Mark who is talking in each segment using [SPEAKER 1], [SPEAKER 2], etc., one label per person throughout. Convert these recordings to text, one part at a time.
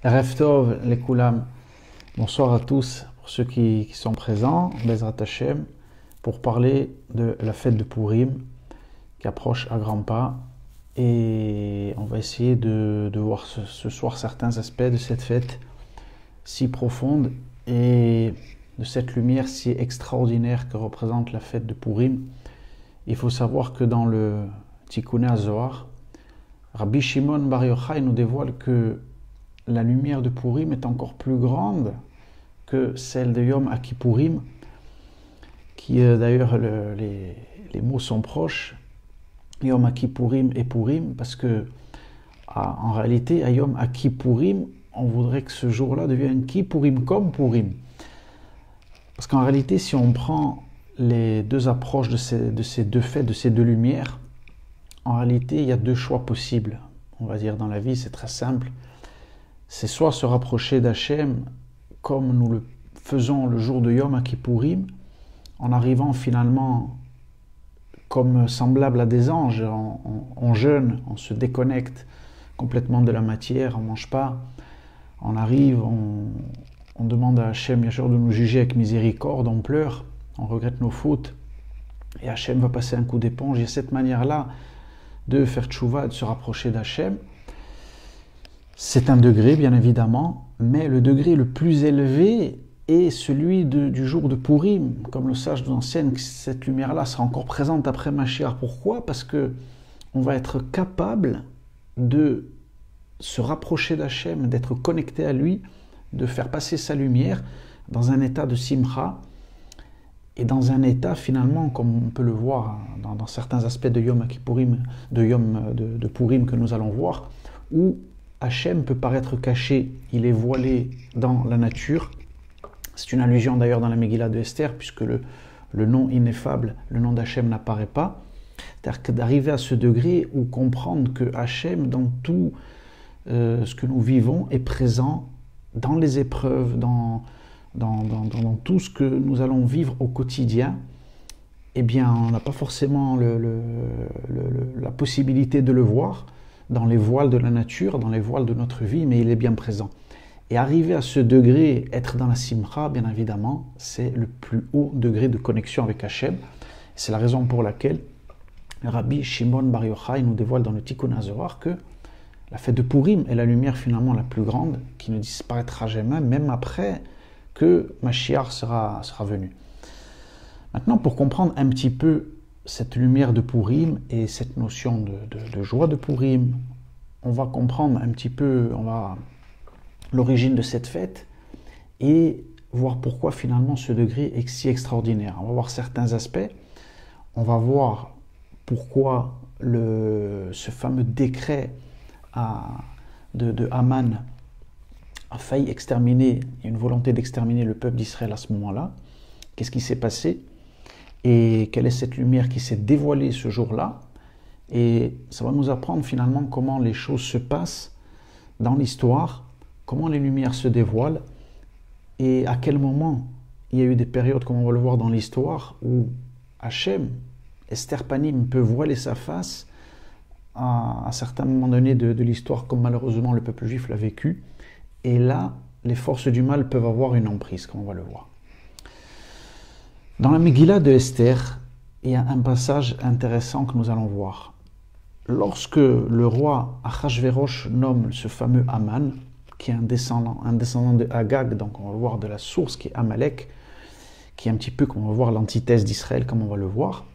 [SPEAKER 1] Erev Tov, les Koulam. Bonsoir à tous, pour ceux qui sont présents, Bezrat Hashem, pour parler de la fête de Purim qui approche à grands pas. Et on va essayer de voir ce soir certains aspects de cette fête si profonde et de cette lumière si extraordinaire que représente la fête de Purim. Il faut savoir que dans le Tikkuné HaZohar, Rabbi Shimon Bar Yochai nous dévoile que la lumière de Purim est encore plus grande que celle de Yom Kippourim, qui d'ailleurs les mots sont proches, Yom Kippourim et Purim, parce que en réalité à Yom Kippourim, on voudrait que ce jour-là devienne Kippourim comme Purim. Parce qu'en réalité, si on prend les deux approches de ces deux fêtes, de ces deux lumières, en réalité, il y a deux choix possibles. On va dire dans la vie, c'est très simple. C'est soit se rapprocher d'Hachem comme nous le faisons le jour de Yom Kippourim, en arrivant finalement comme semblable à des anges, on jeûne, on se déconnecte complètement de la matière, on ne mange pas, on arrive, on demande à Hachem bien sûr de nous juger avec miséricorde, on pleure, on regrette nos fautes, et Hachem va passer un coup d'éponge. Il y a cette manière-là de faire tchouva, de se rapprocher d'Hachem. C'est un degré, bien évidemment, mais le degré le plus élevé est celui du jour de Purim. Comme le sage nous enseigne, cette lumière-là sera encore présente après Mashiach. Pourquoi? Parce que on va être capable de se rapprocher d'Hachem, d'être connecté à lui, de faire passer sa lumière dans un état de simcha et dans un état finalement, comme on peut le voir dans certains aspects de Yom Kippourim, de Purim que nous allons voir, où Hachem peut paraître caché, il est voilé dans la nature. C'est une allusion d'ailleurs dans la Megillah de Esther, puisque le nom ineffable, le nom d'Hachem n'apparaît pas. C'est-à-dire que d'arriver à ce degré où comprendre que Hachem, dans tout ce que nous vivons, est présent dans les épreuves, dans tout ce que nous allons vivre au quotidien, eh bien, on n'a pas forcément la possibilité de le voir dans les voiles de la nature, dans les voiles de notre vie, mais il est bien présent. Et arriver à ce degré, être dans la simcha, bien évidemment, c'est le plus haut degré de connexion avec Hachem. C'est la raison pour laquelle Rabbi Shimon Bar Yochai nous dévoile dans le Tikkuné HaZohar que la fête de Purim est la lumière finalement la plus grande, qui ne disparaîtra jamais, même après que Mashiach sera venu. Maintenant, pour comprendre un petit peu cette lumière de Purim et cette notion de joie de Purim, on va comprendre un petit peu l'origine de cette fête et voir pourquoi finalement ce degré est si extraordinaire. On va voir certains aspects, on va voir pourquoi ce fameux décret de Haman a failli exterminer, il y a une volonté d'exterminer le peuple d'Israël à ce moment-là. Qu'est-ce qui s'est passé? Et quelle est cette lumière qui s'est dévoilée ce jour-là? Et ça va nous apprendre finalement comment les choses se passent dans l'histoire, comment les lumières se dévoilent, et à quel moment il y a eu des périodes, comme on va le voir dans l'histoire, où Hachem, Esther Panim, peut voiler sa face à certains moments donnés de l'histoire, comme malheureusement le peuple juif l'a vécu. Et là, les forces du mal peuvent avoir une emprise, comme on va le voir. Dans la Megillah de Esther, il y a un passage intéressant que nous allons voir. Lorsque le roi Achashverosh nomme ce fameux Haman, qui est un descendant de Agag, donc on va voir de la source qui est Amalek, qui est un petit peu, comme on va voir, l'antithèse d'Israël, comme on va le voir.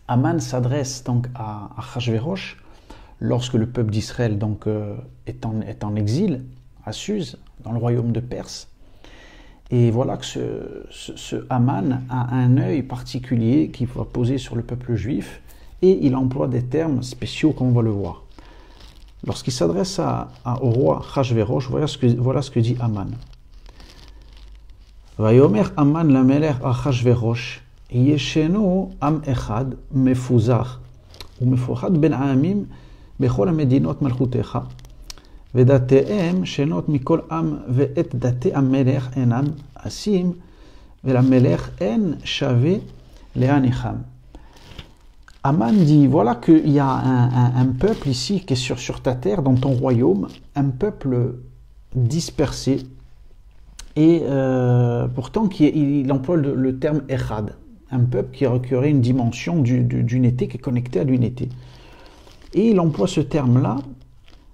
[SPEAKER 1] Haman s'adresse donc à Achashverosh lorsque le peuple d'Israël donc est en exil à Suse, dans le royaume de Perse. Et voilà que ce Haman a un œil particulier qu'il va poser sur le peuple juif, et il emploie des termes spéciaux, comme on va le voir. Lorsqu'il s'adresse au roi Achashverosh, voilà ce que dit Haman. Vayomer Haman lamelech Achashverosh, yeshenu am echad mefuzach, umefurchad ben amim bechol hamedinot malchutecha, ודתיהם שונות מכל עם ואת דתי המלך אינם עשים ולמלך אין שווה להניחם. Aman dit, voilà qu'il y a un peuple ici qui est sur ta terre, dans ton royaume, un peuple dispersé. Et pourtant, il emploie le terme Echad, un peuple qui aurait une dimension d'unité, qui est connecté à l'unité. Et il emploie ce terme-là,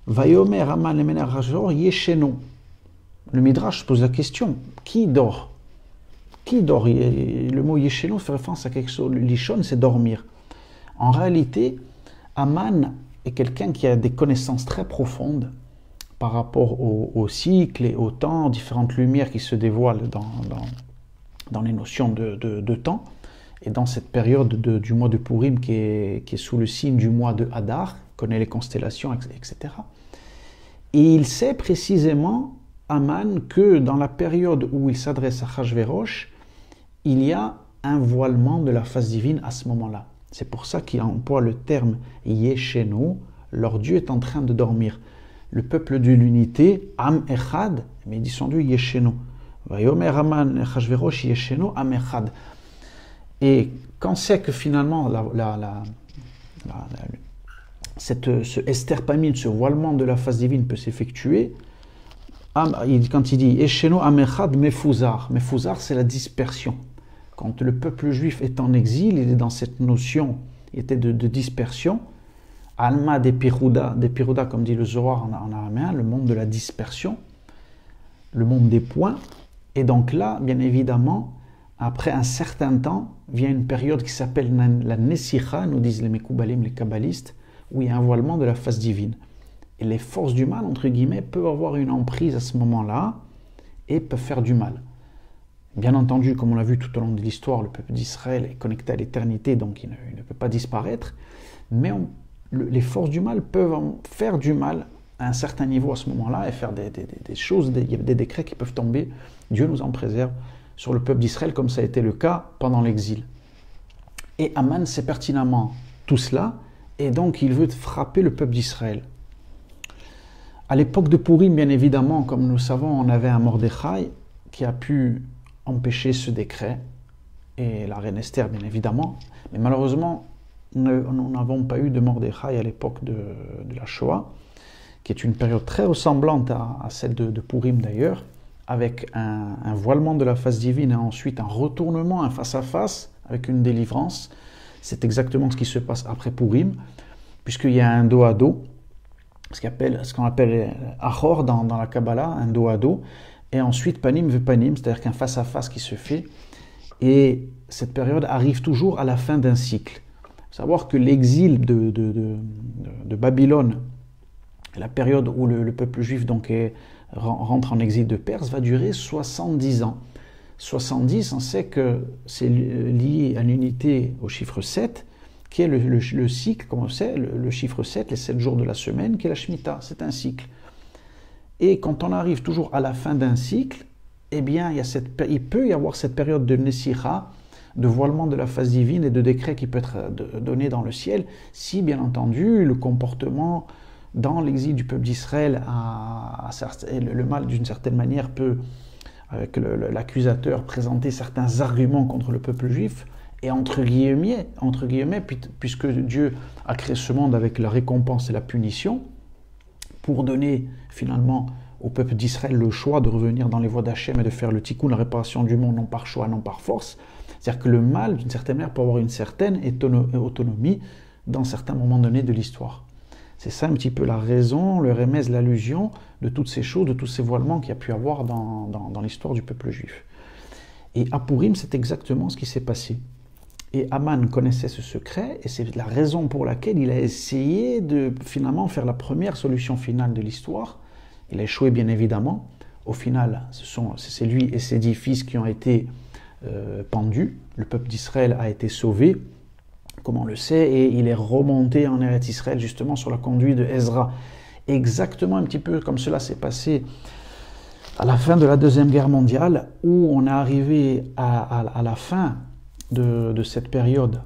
[SPEAKER 1] Vayomer Aman Lemener Hachvérosh Yesheno. Le Midrash pose la question, qui dort? Qui dort? Le mot Yesheno fait référence à quelque chose, l'Ishon, c'est dormir. En réalité, Aman est quelqu'un qui a des connaissances très profondes par rapport au cycle et au temps, différentes lumières qui se dévoilent dans les notions de temps. Et dans cette période du mois de Purim qui est sous le signe du mois de Hadar, connaît les constellations, etc. Et il sait précisément, Aman, que dans la période où il s'adresse à Hachvérosh, il y a un voilement de la face divine à ce moment-là. C'est pour ça qu'il emploie le terme Yeshenu, leur Dieu est en train de dormir. Le peuple de l'unité, Am Echad, mais descendu Yeshenu. Vayomer Aman Hachvérosh Yeshenu Am Echad. Et quand c'est que finalement ce esterpamine, ce voilement de la face divine peut s'effectuer, quand il dit Yeshenu Am Echad Mefuzar, Mefuzar c'est la dispersion. Quand le peuple juif est en exil, il est dans cette notion de dispersion. Alma des Pirouda, comme dit le Zohar en araméen, le monde de la dispersion, le monde des points. Et donc là, bien évidemment, après un certain temps, vient une période qui s'appelle la Nesicha, nous disent les Mekoubalim, les Kabbalistes, où il y a un voilement de la face divine. Et les forces du mal, entre guillemets, peuvent avoir une emprise à ce moment-là et peuvent faire du mal. Bien entendu, comme on l'a vu tout au long de l'histoire, le peuple d'Israël est connecté à l'éternité, donc il ne peut pas disparaître. Mais les forces du mal peuvent faire du mal à un certain niveau à ce moment-là et faire des choses, il y a des décrets qui peuvent tomber, Dieu nous en préserve, sur le peuple d'Israël, comme ça a été le cas pendant l'exil. Et Aman sait pertinemment tout cela, et donc il veut frapper le peuple d'Israël. À l'époque de Purim, bien évidemment, comme nous le savons, on avait un Mordechai qui a pu empêcher ce décret, et la reine Esther, bien évidemment, mais malheureusement, nous n'avons pas eu de Mordechai à l'époque de la Shoah, qui est une période très ressemblante à celle de Purim d'ailleurs, avec un voilement de la face divine et ensuite un retournement, un face-à-face, avec une délivrance. C'est exactement ce qui se passe après Purim, puisqu'il y a un dos à dos, ce qu'on appelle Achor dans la Kabbalah, un dos à dos, et ensuite Panim ve Panim, c'est-à-dire qu'un face-à-face qui se fait, et cette période arrive toujours à la fin d'un cycle. Il faut savoir que l'exil de Babylone, la période où le peuple juif donc rentre en exil de Perse, va durer 70 ans. 70, on sait que c'est lié à l'unité au chiffre 7, qui est le cycle, comme on sait, le chiffre 7, les 7 jours de la semaine, qui est la Shemitah, c'est un cycle. Et quand on arrive toujours à la fin d'un cycle, eh bien, il peut y avoir cette période de Nesicha, de voilement de la face divine et de décret qui peut être donné dans le ciel, si bien entendu le comportement dans l'exil du peuple d'Israël, le mal d'une certaine manière peut, avec l'accusateur, présenter certains arguments contre le peuple juif, et entre guillemets, puisque Dieu a créé ce monde avec la récompense et la punition, pour donner finalement au peuple d'Israël le choix de revenir dans les voies d'Hachem et de faire le tikkun, la réparation du monde, non par choix, non par force. C'est-à-dire que le mal, d'une certaine manière, peut avoir une certaine autonomie dans certains moments donnés de l'histoire. C'est ça un petit peu la raison, le remèze, l'allusion de toutes ces choses, de tous ces voilements qu'il y a pu avoir dans l'histoire du peuple juif. Et à Purim, c'est exactement ce qui s'est passé. Et Aman connaissait ce secret, et c'est la raison pour laquelle il a essayé de finalement faire la première solution finale de l'histoire. Il a échoué bien évidemment. Au final, c'est lui et ses 10 fils qui ont été pendus. Le peuple d'Israël a été sauvé, comme on le sait, et il est remonté en Eretz Israël justement sur la conduite de Ezra. Exactement un petit peu comme cela s'est passé à la fin de la Deuxième Guerre mondiale, où on est arrivé à la fin de cette période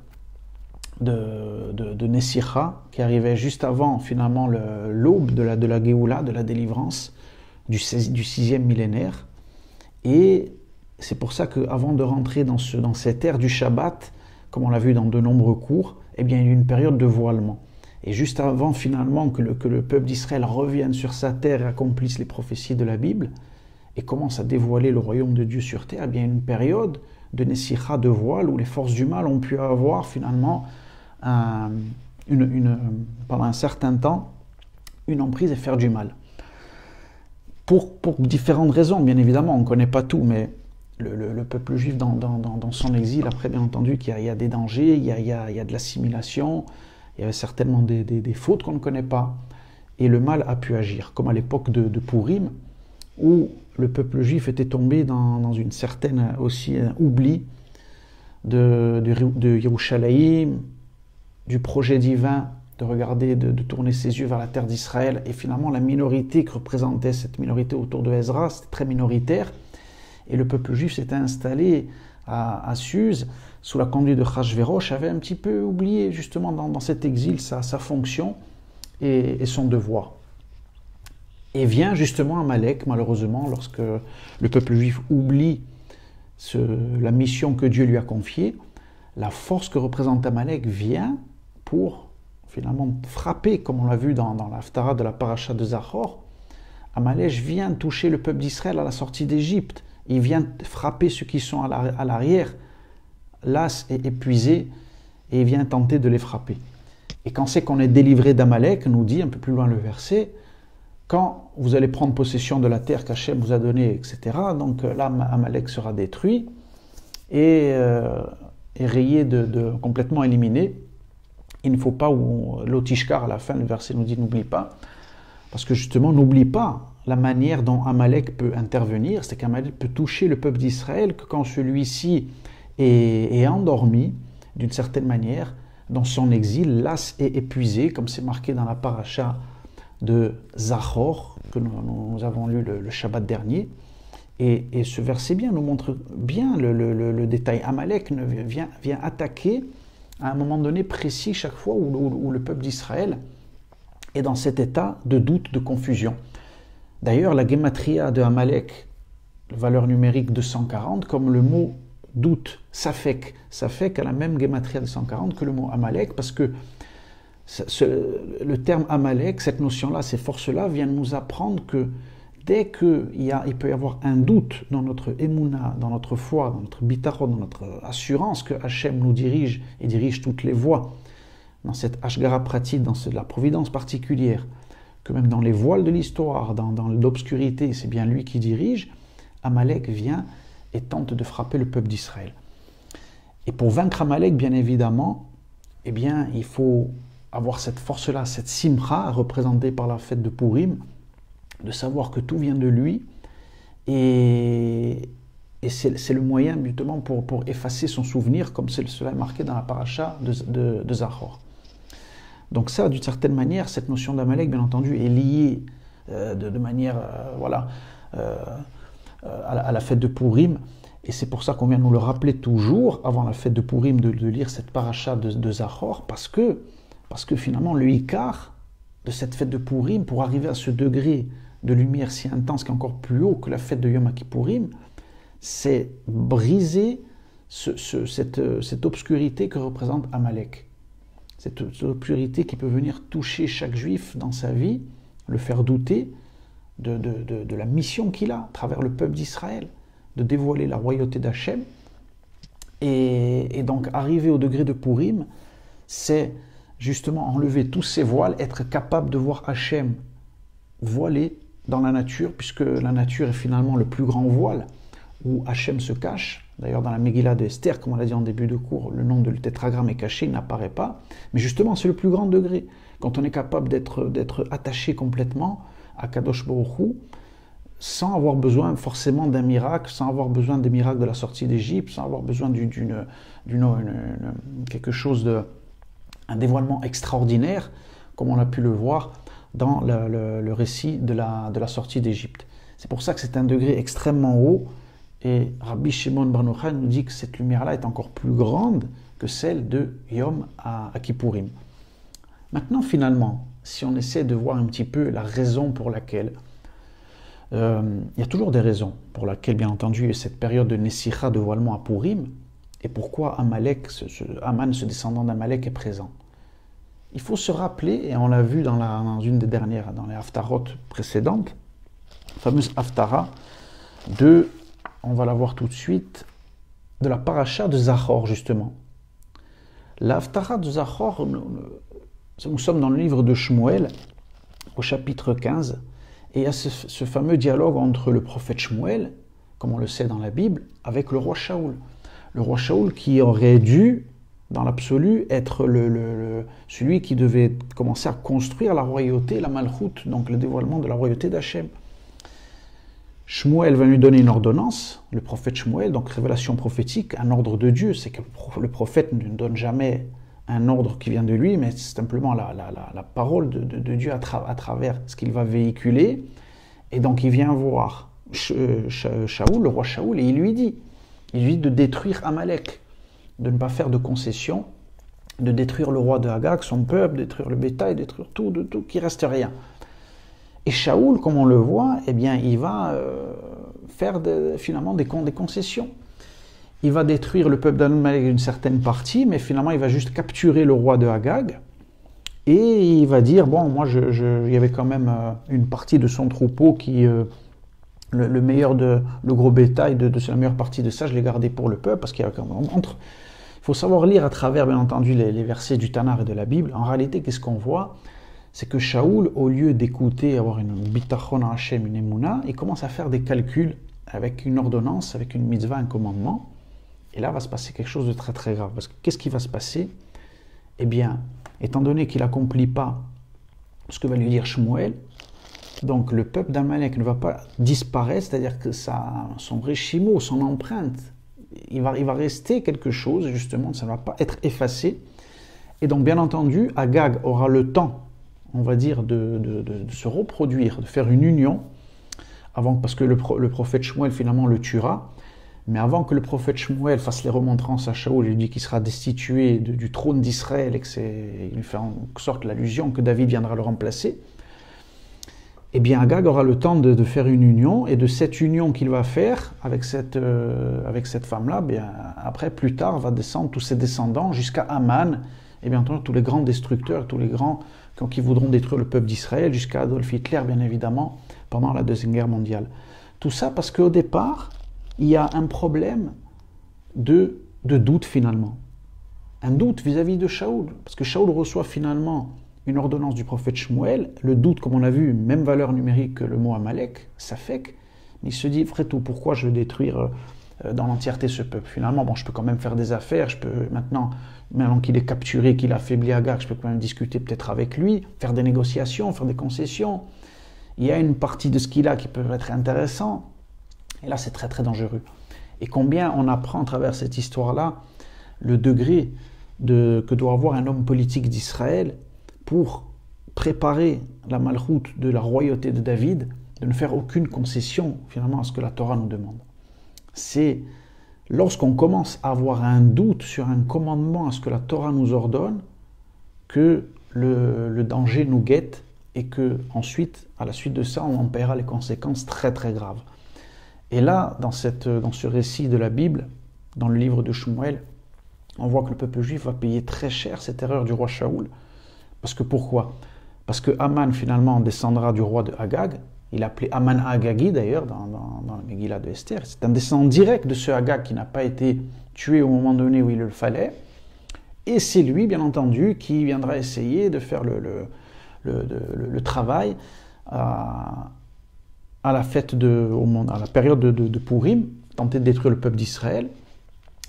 [SPEAKER 1] de Nesicha, qui arrivait juste avant finalement l'aube de la Géoula, de la délivrance du 6e millénaire. Et c'est pour ça qu'avant de rentrer dans cette ère du Shabbat, comme on l'a vu dans de nombreux cours, eh bien, il y a eu une période de voilement. Et juste avant finalement que le peuple d'Israël revienne sur sa terre et accomplisse les prophéties de la Bible, et commence à dévoiler le royaume de Dieu sur terre, eh bien une période de Nessicha, de voile, où les forces du mal ont pu avoir finalement, pendant un certain temps, une emprise et faire du mal. Pour différentes raisons, bien évidemment, on ne connaît pas tout, mais le peuple juif dans son exil, après bien entendu qu'il y a des dangers, il y a de l'assimilation, il y avait certainement des fautes qu'on ne connaît pas, et le mal a pu agir, comme à l'époque de Pourim, où le peuple juif était tombé dans une certaine aussi oubli de Yerushalayim, du projet divin de regarder, de tourner ses yeux vers la terre d'Israël, et finalement la minorité que représentait cette minorité autour de Ezra, c'était très minoritaire, et le peuple juif s'était installé à Suse, sous la conduite de Achashverosh, avait un petit peu oublié justement dans cet exil sa fonction et son devoir. Et vient justement Amalek, malheureusement, lorsque le peuple juif oublie la mission que Dieu lui a confiée, la force que représente Amalek vient pour finalement frapper, comme on l'a vu dans l'Haftara de la paracha de Zachor. Amalek vient toucher le peuple d'Israël à la sortie d'Égypte. Il vient frapper ceux qui sont à l'arrière, las et épuisés, et il vient tenter de les frapper. Et quand c'est qu'on est délivré d'Amalek, nous dit un peu plus loin le verset, quand vous allez prendre possession de la terre qu'Hachem vous a donnée, etc., donc là, Amalek sera détruit et rayé, complètement éliminé. Il ne faut pas, l'Otishkar à la fin, le verset nous dit n'oublie pas, parce que justement, n'oublie pas la manière dont Amalek peut intervenir, c'est qu'Amalek peut toucher le peuple d'Israël que quand celui-ci est endormi, d'une certaine manière, dans son exil, las et épuisé, comme c'est marqué dans la paracha de Zachor, que nous avons lu le Shabbat dernier. Et ce verset bien nous montre bien le détail. Amalek vient attaquer à un moment donné précis chaque fois où le peuple d'Israël est dans cet état de doute, de confusion. D'ailleurs, la gematria de Amalek, valeur numérique 240, comme le mot doute, safek a la même gematria de 140 que le mot Amalek, parce que le terme Amalek, cette notion-là, ces forces-là, viennent nous apprendre que dès qu'il peut y avoir un doute dans notre émouna, dans notre foi, dans notre bitachon, dans notre assurance que Hachem nous dirige et dirige toutes les voies, dans cette Ashgara pratique, dans la providence particulière, que même dans les voiles de l'histoire, dans l'obscurité, c'est bien lui qui dirige, Amalek vient et tente de frapper le peuple d'Israël. Et pour vaincre Amalek, bien évidemment, eh bien, il faut avoir cette force-là, cette simcha représentée par la fête de Pourim, de savoir que tout vient de lui, et c'est le moyen justement pour effacer son souvenir, comme cela est marqué dans la paracha de Zachor. Donc ça, d'une certaine manière, cette notion d'Amalek, bien entendu, est liée de manière à la fête de Pourim, et c'est pour ça qu'on vient nous le rappeler toujours, avant la fête de Pourim, de lire cette paracha de Zachor, parce que finalement, le Ikar de cette fête de Pourim, pour arriver à ce degré de lumière si intense qu'encore plus haut que la fête de Yom Kippourim, c'est briser cette obscurité que représente Amalek. Cette obscurité qui peut venir toucher chaque juif dans sa vie, le faire douter de la mission qu'il a à travers le peuple d'Israël, de dévoiler la royauté d'Hachem. Et donc arriver au degré de Pourim, c'est justement enlever tous ces voiles, être capable de voir Hachem voilé dans la nature, puisque la nature est finalement le plus grand voile où Hachem se cache. D'ailleurs, dans la Megillah d'Esther, comme on l'a dit en début de cours, le nom de le tétragramme est caché, il n'apparaît pas. Mais justement, c'est le plus grand degré. Quand on est capable d'être attaché complètement à Kadosh Baruch Hu, sans avoir besoin forcément d'un miracle, sans avoir besoin des miracles de la sortie d'Égypte, sans avoir besoin un dévoilement extraordinaire, comme on a pu le voir dans le récit de la sortie d'Égypte. C'est pour ça que c'est un degré extrêmement haut, et Rabbi Shimon Bar Yochai nous dit que cette lumière-là est encore plus grande que celle de Yom à Kippourim. Maintenant, finalement, si on essaie de voir un petit peu la raison pour laquelle, il y a toujours des raisons pour laquelle, bien entendu, cette période de Nessicha, de voilement à Pourim, et pourquoi Amalek, Aman, ce descendant d'Amalek, est présent. il faut se rappeler, et on l'a vu dans une des dernières, dans les haftarot précédentes, la fameuse haftara on va la voir tout de suite, de la paracha de Zachor, justement. La haftara de Zachor, nous sommes dans le livre de Shmuel, au chapitre 15, et il y a ce fameux dialogue entre le prophète Shmuel, comme on le sait dans la Bible, avec le roi Shaoul. Le roi Shaoul qui aurait dû, dans l'absolu, être celui qui devait commencer à construire la royauté, la malchoute, donc le dévoilement de la royauté d'Hachem. Shmuel va lui donner une ordonnance, le prophète Shmuel, donc révélation prophétique, un ordre de Dieu. C'est que le prophète ne donne jamais un ordre qui vient de lui, mais c'est simplement la parole de Dieu à travers ce qu'il va véhiculer. Et donc il vient voir Shaoul, le roi Shaoul, et il lui dit de détruire Amalek, de ne pas faire de concessions, de détruire le roi de Agag, son peuple, détruire le bétail, détruire tout, qu'il ne reste rien. Et Shaoul, comme on le voit, eh bien, il va faire finalement des concessions. Il va détruire le peuple d'Amalek d'une certaine partie, mais finalement, il va juste capturer le roi de Agag. Et il va dire, bon, moi, il y avait quand même une partie de son troupeau qui... le meilleur le gros bétail de la meilleure partie de ça, je l'ai gardé pour le peuple, parce qu'il y a quand même il faut savoir lire à travers, bien entendu, les versets du Tanakh et de la Bible. En réalité, qu'est-ce qu'on voit? C'est que Shaoul, au lieu d'écouter, avoir une bitachon à Hachem, une émouna, il commence à faire des calculs avec une ordonnance, avec une mitzvah, un commandement. Et là, va se passer quelque chose de très très grave. Parce que qu'est-ce qui va se passer? Eh bien, étant donné qu'il n'accomplit pas ce que va lui dire Shmuel, donc le peuple d'Amalek ne va pas disparaître, c'est-à-dire que son réchimo, son empreinte, il va rester quelque chose, justement, ça ne va pas être effacé. Et donc, bien entendu, Agag aura le temps, on va dire, de se reproduire, de faire une union, parce que le prophète Shmuel, finalement, le tuera. Mais avant que le prophète Shmuel fasse les remontrances à Shaoul, il lui dit qu'il sera destitué du trône d'Israël, et il lui fait en sorte l'allusion que David viendra le remplacer. Eh bien, Agag aura le temps de faire une union, et de cette union qu'il va faire avec cette femme-là, bien, après, plus tard, va descendre tous ses descendants jusqu'à Aman, et bien entendu, tous les grands destructeurs, tous les grands qui voudront détruire le peuple d'Israël, jusqu'à Adolf Hitler, bien évidemment, pendant la Deuxième Guerre mondiale. Tout ça parce qu'au départ, il y a un problème de doute, finalement. Un doute vis-à-vis de Shaoul, parce que Shaoul reçoit finalement une ordonnance du prophète Shmuel, le doute, comme on a vu, même valeur numérique que le mot Amalek, Safek, mais il se dit, après tout, pourquoi je veux détruire dans l'entièreté ce peuple? Finalement, bon, je peux quand même faire des affaires, je peux maintenant qu'il est capturé, qu'il a affaibli Agag, je peux quand même discuter peut-être avec lui, faire des négociations, faire des concessions. Il y a une partie de ce qu'il a qui peut être intéressant, et là c'est très très dangereux. Et combien on apprend à travers cette histoire-là le degré que doit avoir un homme politique d'Israël pour préparer la malchoute de la royauté de David, de ne faire aucune concession finalement à ce que la Torah nous demande. C'est lorsqu'on commence à avoir un doute sur un commandement, à ce que la Torah nous ordonne, que le danger nous guette et que ensuite, à la suite de ça, on en paiera les conséquences très très graves. Et là, dans ce récit de la Bible, dans le livre de Shmuel, on voit que le peuple juif va payer très cher cette erreur du roi Shaoul. Parce que pourquoi? Parce que Aman finalement descendra du roi de Agag. Il est appelé Aman Agagi d'ailleurs dans la Megillah de Esther. C'est un descendant direct de ce Agag qui n'a pas été tué au moment donné où il le fallait. Et c'est lui, bien entendu, qui viendra essayer de faire le travail à la fête à la période de Purim, tenter de détruire le peuple d'Israël.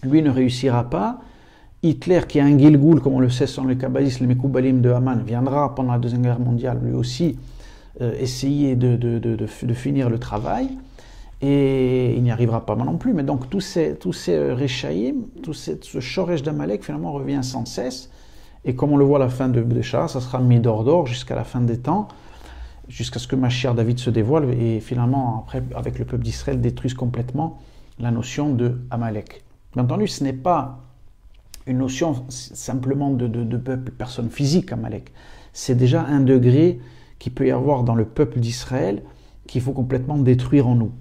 [SPEAKER 1] Lui ne réussira pas. Hitler, qui est un Gilgoul, comme on le sait, sont les kabbalistes, les Mekoubalim de Haman, viendra pendant la Deuxième Guerre mondiale, lui aussi, essayer de finir le travail. Et il n'y arrivera pas non plus. Mais donc, tous ces Rechaïm, ce Shoresh d'Amalek, finalement, revient sans cesse. Et comme on le voit à la fin de Shah, ça sera mis d'or jusqu'à la fin des temps, jusqu'à ce que Mashiach David se dévoile. Et finalement, après, avec le peuple d'Israël, détruise complètement la notion de Amalek. Bien entendu, ce n'est pas une notion simplement de peuple, personne physique, Amalek. C'est déjà un degré qu'il peut y avoir dans le peuple d'Israël qu'il faut complètement détruire en nous.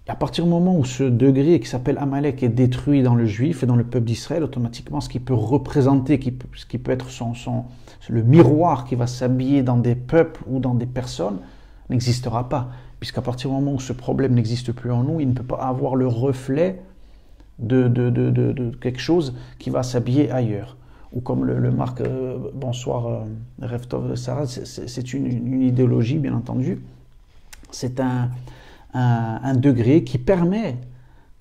[SPEAKER 1] Et à partir du moment où ce degré qui s'appelle Amalek est détruit dans le juif et dans le peuple d'Israël, automatiquement, ce qui peut représenter, ce qui peut être le miroir qui va s'habiller dans des peuples ou dans des personnes, n'existera pas. Puisqu'à partir du moment où ce problème n'existe plus en nous, il ne peut pas avoir le reflet de quelque chose qui va s'habiller ailleurs. Ou comme le marque bonsoir, Rev Tov Sarah, c'est une idéologie, bien entendu. C'est un degré qui permet,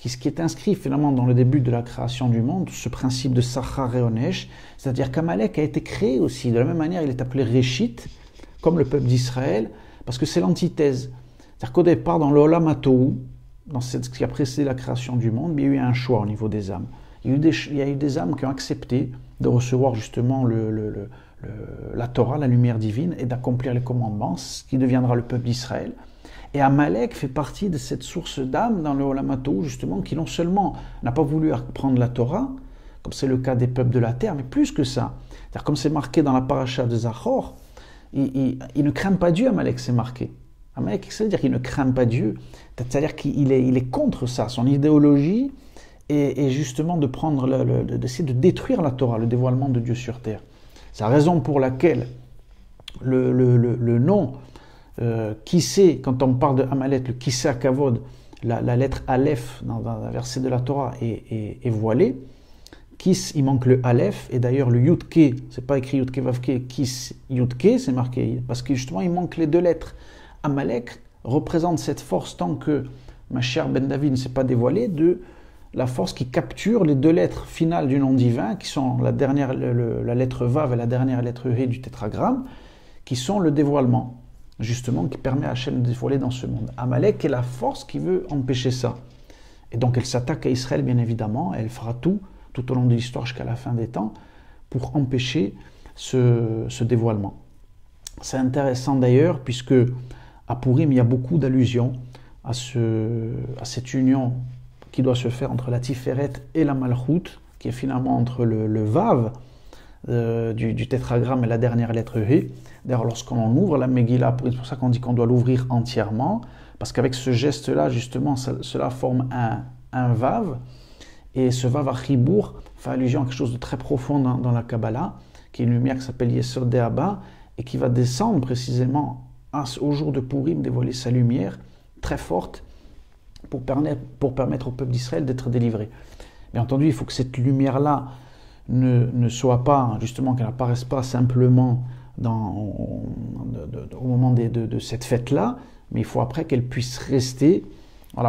[SPEAKER 1] ce qui est inscrit finalement dans le début de la création du monde, ce principe de Sachar et Onesh, c'est-à-dire qu'Amalek a été créé aussi. De la même manière, il est appelé Réchit, comme le peuple d'Israël, parce que c'est l'antithèse. C'est-à-dire qu'au départ, dans le Olam HaTohu, dans ce qui a précédé la création du monde, il y a eu un choix au niveau des âmes. Il y a eu des âmes qui ont accepté de recevoir justement la Torah, la lumière divine, et d'accomplir les commandements, ce qui deviendra le peuple d'Israël. Et Amalek fait partie de cette source d'âmes dans le Olam HaTohu, justement, qui non seulement n'a pas voulu apprendre la Torah, comme c'est le cas des peuples de la terre, mais plus que ça. C'est-à-dire, comme c'est marqué dans la paracha de Zachor, il ne craint pas Dieu, Amalek, c'est marqué. Amalek, c'est-à-dire qu'il ne craint pas Dieu, c'est-à-dire qu'il est contre ça. Son idéologie est justement d'essayer de détruire la Torah, le dévoilement de Dieu sur terre. C'est la raison pour laquelle le nom Kissé, quand on parle de Amalek, le Kissé Akavod, la lettre Aleph dans un verset de la Torah est voilée. Kiss, il manque le Aleph, et d'ailleurs le Yudke, c'est pas écrit Yudke Vavke, Kiss Yudke, c'est marqué, parce que justement il manque les deux lettres. Amalek représente cette force tant que Mashiach ben David ne s'est pas dévoilé, de la force qui capture les deux lettres finales du nom divin, qui sont la lettre Vav et la dernière lettre He du tétragramme, qui sont le dévoilement, justement, qui permet à Hachem de dévoiler dans ce monde. Amalek est la force qui veut empêcher ça. Et donc elle s'attaque à Israël, bien évidemment, et elle fera tout au long de l'histoire jusqu'à la fin des temps, pour empêcher ce dévoilement. C'est intéressant d'ailleurs, puisque à Purim, il y a beaucoup d'allusions à cette union qui doit se faire entre la Tiferet et la Malchut, qui est finalement entre le Vav du tétragramme et la dernière lettre He. D'ailleurs, lorsqu'on ouvre la Megillah, c'est pour ça qu'on dit qu'on doit l'ouvrir entièrement, parce qu'avec ce geste-là, justement, cela forme un Vav, et ce Vav Achibour fait allusion à quelque chose de très profond dans la Kabbalah, qui est une lumière qui s'appelle Yesod De'Abba, et qui va descendre précisément au jour de Purim, dévoiler sa lumière très forte pour permettre au peuple d'Israël d'être délivré. Bien entendu, il faut que cette lumière-là ne soit pas, justement, qu'elle n'apparaisse pas simplement au moment de cette fête-là, mais il faut après qu'elle puisse rester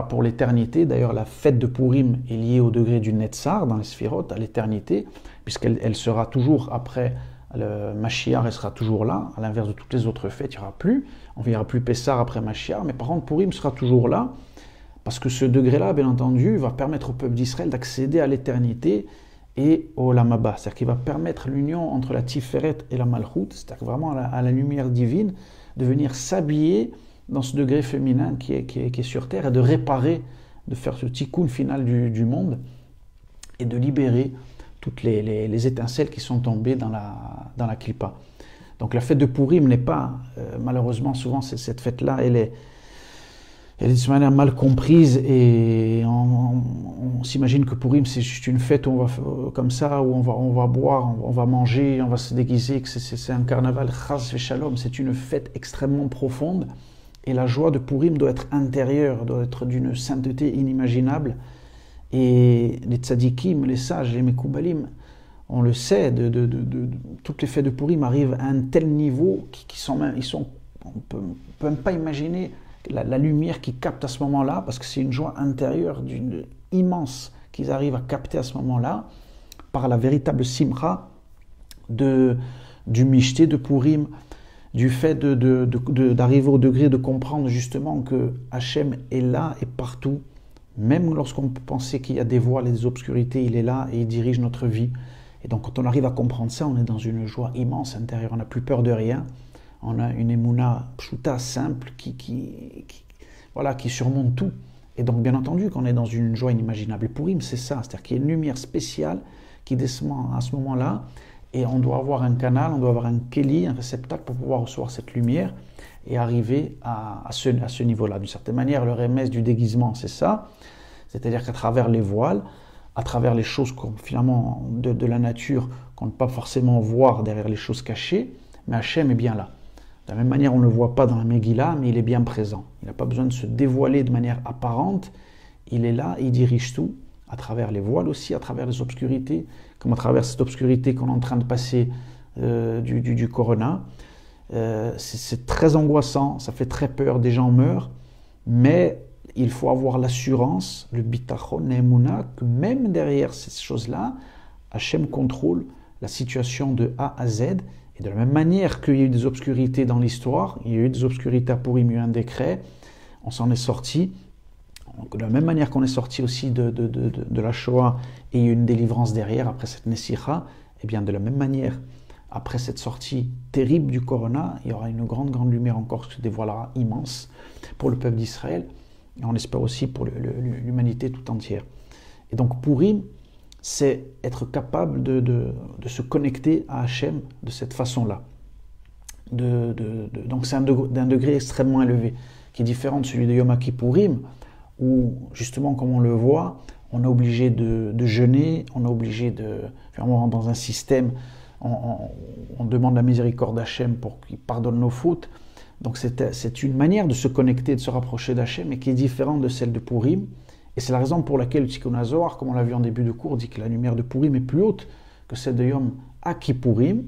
[SPEAKER 1] pour l'éternité. D'ailleurs, la fête de Purim est liée au degré du Netzar dans les Sphirot, à l'éternité, puisqu'elle sera toujours après le Mashiach, elle sera toujours là, à l'inverse de toutes les autres fêtes, il n'y aura plus. On ne verra plus Pessah après Mashiach, mais par contre Purim sera toujours là, parce que ce degré-là, bien entendu, va permettre au peuple d'Israël d'accéder à l'éternité et au Olam Haba. C'est-à-dire qu'il va permettre l'union entre la Tiferet et la Malchut, c'est-à-dire vraiment à la lumière divine, de venir s'habiller dans ce degré féminin qui est sur terre, et de réparer, de faire ce tikkun final du monde, et de libérer toutes les étincelles qui sont tombées dans la Klippa. Donc la fête de Purim n'est pas, malheureusement, souvent cette fête-là, elle est de manière mal comprise, et on s'imagine que Purim c'est juste une fête où on va comme ça, où on va boire, on va manger, on va se déguiser, que c'est un carnaval chas v'shalom. C'est une fête extrêmement profonde, et la joie de Purim doit être intérieure, doit être d'une sainteté inimaginable. Et les tzadikim, les sages, les mekoubalim, on le sait, toutes les fêtes de Purim arrivent à un tel niveau on ne peut même pas imaginer la lumière qu'ils captent à ce moment-là, parce que c'est une joie intérieure immense qu'ils arrivent à capter à ce moment-là, par la véritable simcha du Mishté de Purim, du fait d'arriver au degré de comprendre justement que Hachem est là et partout. Même lorsqu'on peut penser qu'il y a des voiles et des obscurités, il est là et il dirige notre vie. Et donc quand on arrive à comprendre ça, on est dans une joie immense intérieure, on n'a plus peur de rien. On a une émouna pshuta simple qui surmonte tout. Et donc bien entendu qu'on est dans une joie inimaginable. Et Purim, c'est ça, c'est-à-dire qu'il y a une lumière spéciale qui descend à ce moment-là, et on doit avoir un canal, on doit avoir un keli, un réceptacle pour pouvoir recevoir cette lumière. et arriver à ce niveau-là. D'une certaine manière, le remède du déguisement, c'est ça. C'est-à-dire qu'à travers les voiles, à travers les choses finalement de la nature qu'on ne peut pas forcément voir derrière les choses cachées, mais Hachem est bien là. De la même manière, on ne le voit pas dans la Megillah, mais il est bien présent. Il n'a pas besoin de se dévoiler de manière apparente. Il est là, il dirige tout, à travers les voiles aussi, à travers les obscurités, comme à travers cette obscurité qu'on est en train de passer du Corona. C'est très angoissant, ça fait très peur, des gens meurent, mais il faut avoir l'assurance, le bitachon, l'emuna, que même derrière ces choses-là, Hachem contrôle la situation de A à Z. Et de la même manière qu'il y a eu des obscurités dans l'histoire, il y a eu des obscurités à Purim, il y a eu un décret, on s'en est sorti. De la même manière qu'on est sorti aussi de la Shoah et il y a eu une délivrance derrière après cette Nessicha, et bien de la même manière, après cette sortie terrible du Corona, il y aura une grande lumière encore qui se dévoilera immense pour le peuple d'Israël et on espère aussi pour l'humanité tout entière. Et donc Purim, c'est être capable de se connecter à Hachem de cette façon-là. Donc c'est d'un degré extrêmement élevé, qui est différent de celui de Yom Kippourim, où justement, comme on le voit, on est obligé de jeûner, on est obligé de... Vraiment, on rentre dans un système, on demande la miséricorde d'Hachem pour qu'il pardonne nos fautes. Donc c'est une manière de se connecter, de se rapprocher d'Hachem, et qui est différente de celle de Purim. Et c'est la raison pour laquelle le Tikkun HaZohar, comme on l'a vu en début de cours, dit que la lumière de Purim est plus haute que celle de Yom Kippourim,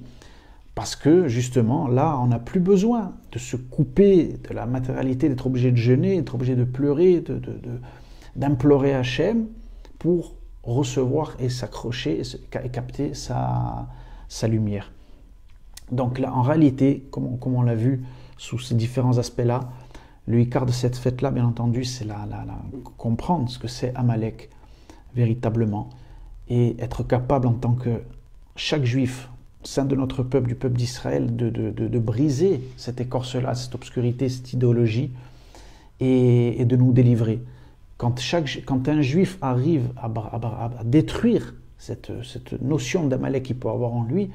[SPEAKER 1] parce que justement, là, on n'a plus besoin de se couper de la matérialité, d'être obligé de jeûner, d'être obligé de pleurer, d'implorer Hachem pour recevoir et s'accrocher et capter sa lumière. Donc là, en réalité, comme on l'a vu sous ces différents aspects-là, le Icar de cette fête-là, bien entendu, c'est comprendre ce que c'est Amalek, véritablement, et être capable en tant que chaque juif, au sein de notre peuple, du peuple d'Israël, de briser cette écorce-là, cette obscurité, cette idéologie, et de nous délivrer. Quand un juif arrive à détruire cette notion d'Amalek qu'il peut avoir en lui,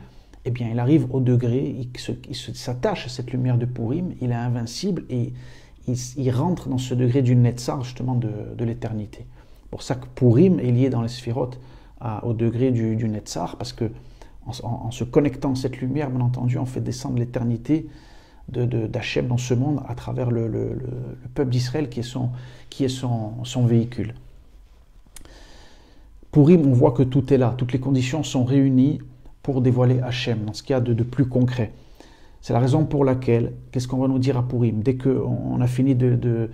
[SPEAKER 1] eh bien, il arrive au degré, il s'attache à cette lumière de Purim, il est invincible, et il rentre dans ce degré du Netzar, justement, de l'éternité. C'est pour ça que Purim est lié dans les Sphirot au degré du Netzar, parce que en se connectant à cette lumière, bien entendu, on fait descendre l'éternité d'Hachem dans ce monde à travers le peuple d'Israël qui est son véhicule. Purim, on voit que tout est là, toutes les conditions sont réunies pour dévoiler Hachem, dans ce qu'il y a de plus concret. C'est la raison pour laquelle, qu'est-ce qu'on va nous dire à Purim? Dès qu'on a fini de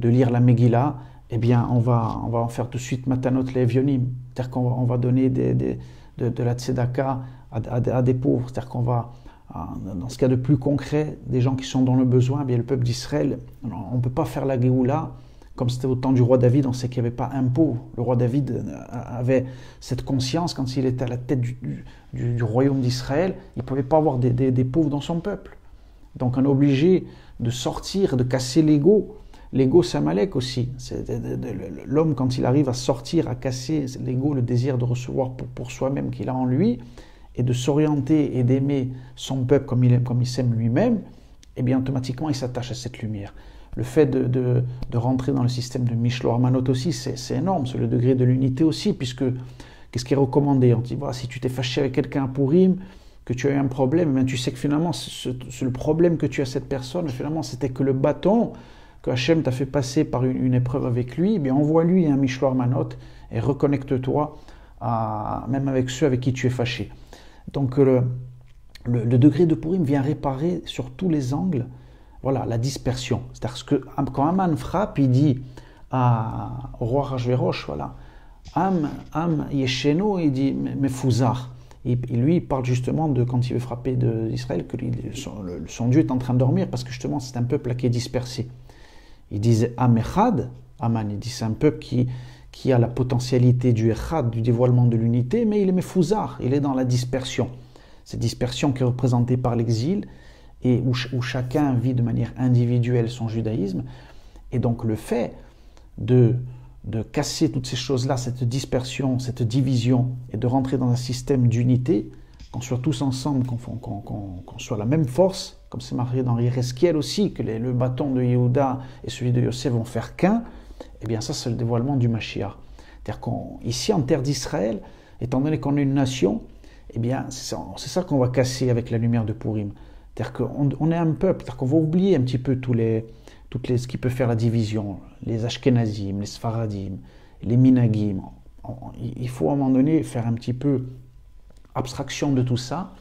[SPEAKER 1] lire la Megillah, eh bien, on va en faire tout de suite Matanot Le'Evionim, c'est-à-dire qu'on va donner de la tzedaka à des pauvres, c'est-à-dire qu'on va, dans ce cas de plus concret, des gens qui sont dans le besoin, eh bien, le peuple d'Israël, on ne peut pas faire la Géoula comme c'était au temps du roi David, on sait qu'il n'y avait pas un pauvre. Le roi David avait cette conscience quand il était à la tête du royaume d'Israël, il ne pouvait pas avoir des pauvres dans son peuple. Donc on est obligé de sortir, de casser l'ego. L'ego, c'est Amalek aussi. L'homme, quand il arrive à sortir, à casser l'ego, le désir de recevoir pour soi-même qu'il a en lui, et de s'orienter et d'aimer son peuple comme il s'aime lui-même, eh bien automatiquement il s'attache à cette lumière. Le fait de rentrer dans le système de Mishlo Armanot aussi, c'est énorme, c'est le degré de l'unité aussi, puisque qu'est-ce qui est recommandé? On dit, voilà, si tu t'es fâché avec quelqu'un à Purim, que tu as eu un problème, bien, tu sais que finalement, le problème que tu as cette personne, finalement, c'était que le bâton que Hachem t'a fait passer par une épreuve avec lui, eh bien, envoie-lui un Mishlo Armanot et reconnecte-toi même avec ceux avec qui tu es fâché. Donc, le degré de Purim vient réparer sur tous les angles, voilà, la dispersion. C'est-à-dire que quand Haman frappe, il dit au roi Achashverosh, voilà, Am Yesheno, il dit Mefouzar. Et lui, il parle justement de quand il veut frapper d'Israël, que son Dieu est en train de dormir, parce que justement, c'est un peuple là qui est dispersé. Il disait Am Echad, Haman, il dit c'est un peuple qui a la potentialité du Echad, du dévoilement de l'unité, mais il est Mefouzar, il est dans la dispersion. Cette dispersion qui est représentée par l'exil, et où chacun vit de manière individuelle son judaïsme. Et donc le fait de casser toutes ces choses-là, cette dispersion, cette division, et de rentrer dans un système d'unité, qu'on soit tous ensemble, qu'on soit la même force, comme c'est marqué dans Yeresquiel aussi, que le bâton de Yehuda et celui de Yosef vont faire qu'un, eh bien ça c'est le dévoilement du Mashiach. C'est-à-dire qu'ici en terre d'Israël, étant donné qu'on est une nation, eh bien c'est ça qu'on va casser avec la lumière de Purim. C'est-à-dire qu'on est un peuple, c'est-à-dire qu'on va oublier un petit peu ce qui peut faire la division, les Ashkenazim, les Sfaradim, les Minagim. Il faut à un moment donné faire un petit peu abstraction de tout ça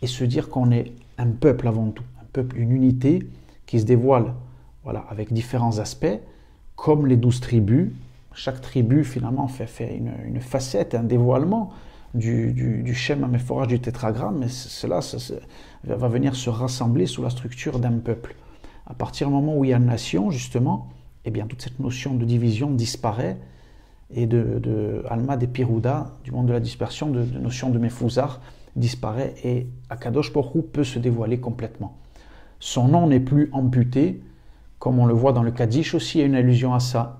[SPEAKER 1] et se dire qu'on est un peuple avant tout, un peuple, une unité qui se dévoile, voilà, avec différents aspects, comme les 12 tribus. Chaque tribu finalement fait une facette, un dévoilement du Shem Hamephorach du tétragramme, mais cela va venir se rassembler sous la structure d'un peuple. À partir du moment où il y a une nation, justement, eh bien toute cette notion de division disparaît, et de Alma des Pirouda, du monde de la dispersion, de notion de Mefouzar, disparaît, et Akadosh Baruch Hu peut se dévoiler complètement. Son nom n'est plus amputé, comme on le voit dans le Kaddish aussi, il y a une allusion à ça.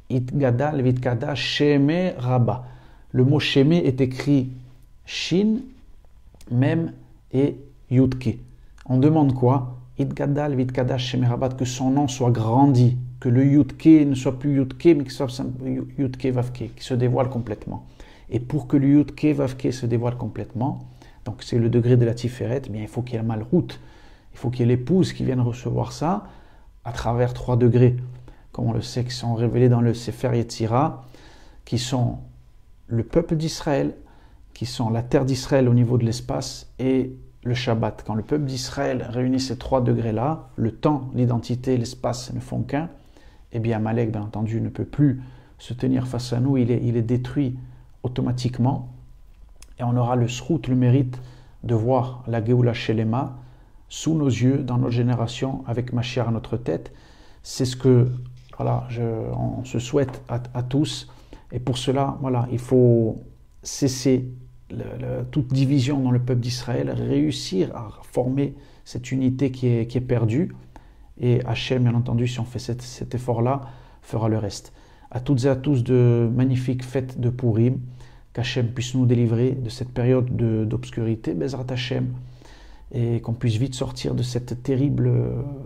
[SPEAKER 1] Itgada levitkada sheme rabba. Le mot sheme est écrit shin, mem et yudke. On demande quoi? Itgada levitkada sheme rabba, que son nom soit grandi, que le yudke ne soit plus yudke, mais qu'il soit yudke vavke, qui se dévoile complètement. Et pour que le yudke vavke se dévoile complètement, donc c'est le degré de la tiferet, eh bien il faut qu'il y ait la malroute, il faut qu'il y ait l'épouse qui vienne recevoir ça à travers 3 degrés, comme on le sait, qui sont révélés dans le Sefer Yetzira, qui sont le peuple d'Israël, qui sont la terre d'Israël au niveau de l'espace, et le Shabbat. Quand le peuple d'Israël réunit ces 3 degrés-là, le temps, l'identité, l'espace ne font qu'un, eh bien Amalek, bien entendu, ne peut plus se tenir face à nous, il est détruit automatiquement, et on aura le srout, le mérite de voir la Géoula Shelema sous nos yeux, dans notre génération, avec Mashiach à notre tête. C'est ce que voilà, on se souhaite à tous, et pour cela, voilà, il faut cesser toute division dans le peuple d'Israël, réussir à former cette unité qui est perdue, et Hachem, bien entendu, si on fait cet effort-là, fera le reste. À toutes et à tous, de magnifiques fêtes de Purim, qu'Hachem puisse nous délivrer de cette période d'obscurité, Bezrat Hachem, et qu'on puisse vite sortir de cette terrible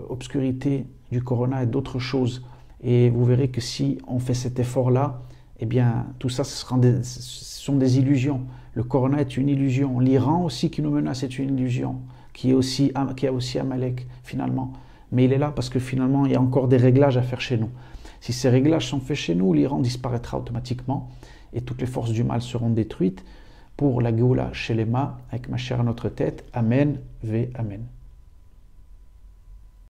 [SPEAKER 1] obscurité du corona et d'autres choses. Et vous verrez que si on fait cet effort-là, eh bien, tout ça, ce sont des illusions. Le corona est une illusion. L'Iran aussi qui nous menace est une illusion, qui a aussi Amalek, finalement. Mais il est là parce que finalement, il y a encore des réglages à faire chez nous. Si ces réglages sont faits chez nous, l'Iran disparaîtra automatiquement et toutes les forces du mal seront détruites pour la Géoula Shelema avec Mashiach à notre tête. Amen, ve Amen.